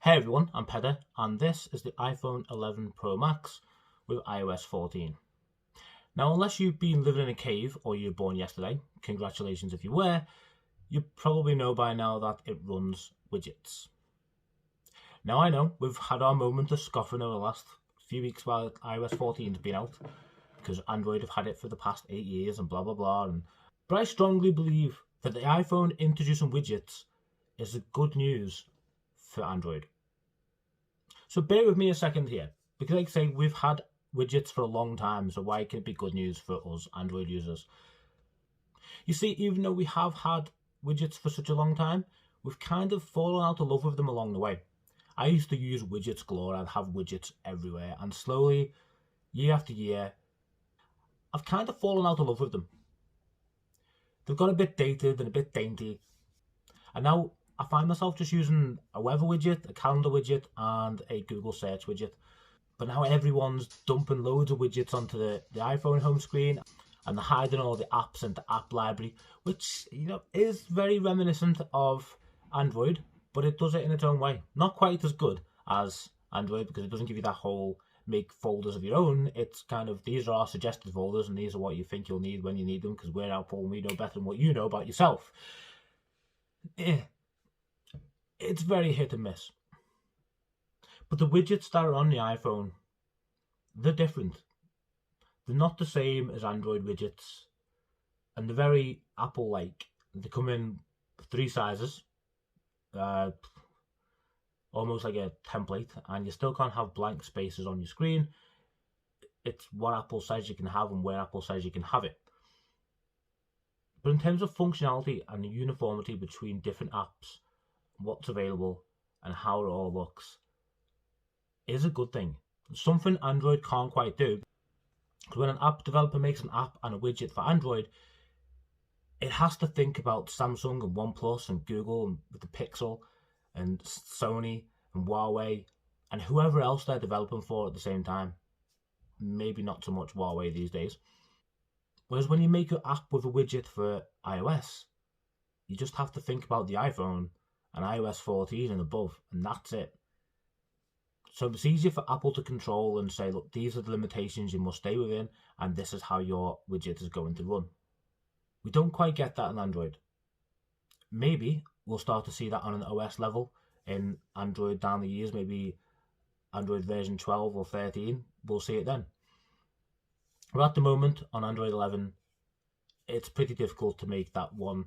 Hey everyone, I'm Pedder, and this is the iPhone 11 Pro Max with iOS 14. Now, unless you've been living in a cave or you were born yesterday, congratulations if you were, you probably know by now that it runs widgets. Now, I know we've had our moment of scoffing over the last few weeks while iOS 14's been out, because Android have had it for the past 8 years and blah blah blah. But I strongly believe that the iPhone introducing widgets is a good news for Android. So bear with me a second here, because like I say, we've had widgets for a long time, so why can it be good news for us Android users? You see, even though we have had widgets for such a long time, we've kind of fallen out of love with them along the way. I used to use widgets galore, I'd have widgets everywhere, and slowly, year after year, I've kind of fallen out of love with them. They've got a bit dated and a bit dainty, and now I find myself just using a weather widget, a calendar widget, and a Google search widget. But now everyone's dumping loads of widgets onto the iPhone home screen, and they're hiding all the apps into app library, which, is very reminiscent of Android, but it does it in its own way. Not quite as good as Android, because it doesn't give you that whole make folders of your own. It's kind of, these are our suggested folders, and these are what you think you'll need when you need them, because we're Apple and we know better than what you know about yourself. It's very hit and miss. But the widgets that are on the iPhone, they're different. They're not the same as Android widgets, and they're very Apple-like. They come in 3 sizes, almost like a template, and you still can't have blank spaces on your screen. It's what Apple says you can have and where Apple says you can have it. But in terms of functionality and the uniformity between different apps, what's available and how it all looks is a good thing. Something Android can't quite do, because when an app developer makes an app and a widget for Android, it has to think about Samsung and OnePlus and Google and with the Pixel and Sony and Huawei and whoever else they're developing for at the same time. Maybe not so much Huawei these days. Whereas when you make an app with a widget for iOS, you just have to think about the iPhone and iOS 14 and above, and that's it. So it's easier for Apple to control and say, look, these are the limitations you must stay within, and this is how your widget is going to run. We don't quite get that in Android. Maybe we'll start to see that on an OS level in Android down the years, maybe Android version 12 or 13, we'll see it then. But at the moment, on Android 11, it's pretty difficult to make that one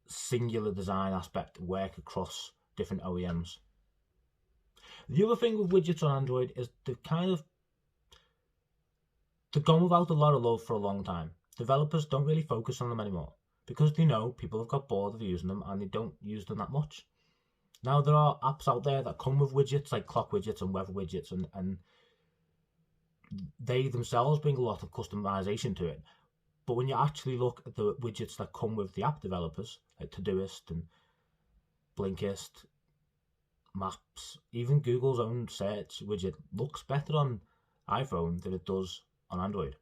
singular design aspect work across different OEMs. The other thing with widgets on Android is they've gone without a lot of love for a long time. Developers don't really focus on them anymore because they know people have got bored of using them and they don't use them that much. Now there are apps out there that come with widgets like clock widgets and weather widgets, and they themselves bring a lot of customization to it. But when you actually look at the widgets that come with the app developers, like Todoist and Blinkist, Maps, even Google's own search widget looks better on iPhone than it does on Android.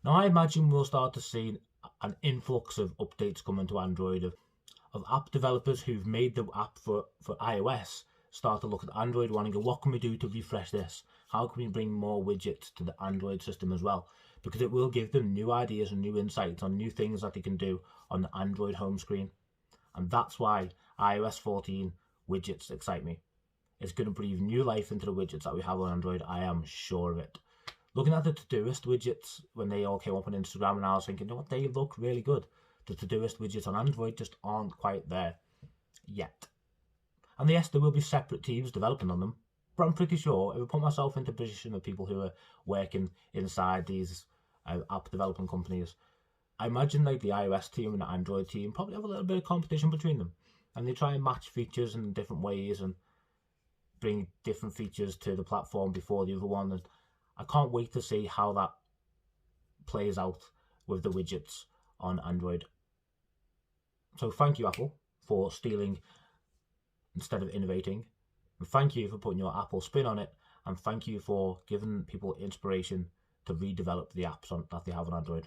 Now I imagine we'll start to see an influx of updates coming to Android of app developers who've made the app for iOS start to look at Android one and go, what can we do to refresh this? How can we bring more widgets to the Android system as well? Because it will give them new ideas and new insights on new things that they can do on the Android home screen. And that's why iOS 14 widgets excite me. It's going to breathe new life into the widgets that we have on Android, I am sure of it. Looking at the Todoist widgets when they all came up on Instagram, and I was thinking, they look really good. The Todoist widgets on Android just aren't quite there yet. And yes, there will be separate teams developing on them, but I'm pretty sure if I put myself into the position of people who are working inside these app developing companies, I imagine like the iOS team and the Android team probably have a little bit of competition between them, and they try and match features in different ways and bring different features to the platform before the other one. And I can't wait to see how that plays out with the widgets on Android. So thank you, Apple, for stealing instead of innovating. And thank you for putting your Apple spin on it. And thank you for giving people inspiration to redevelop the apps that they have on Android.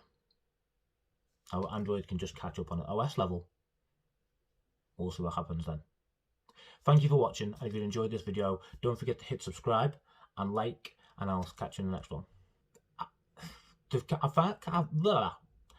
How Android can just catch up on an OS level. We'll see what happens then. Thank you for watching, and if you enjoyed this video, don't forget to hit subscribe and like, and I'll catch you in the next one.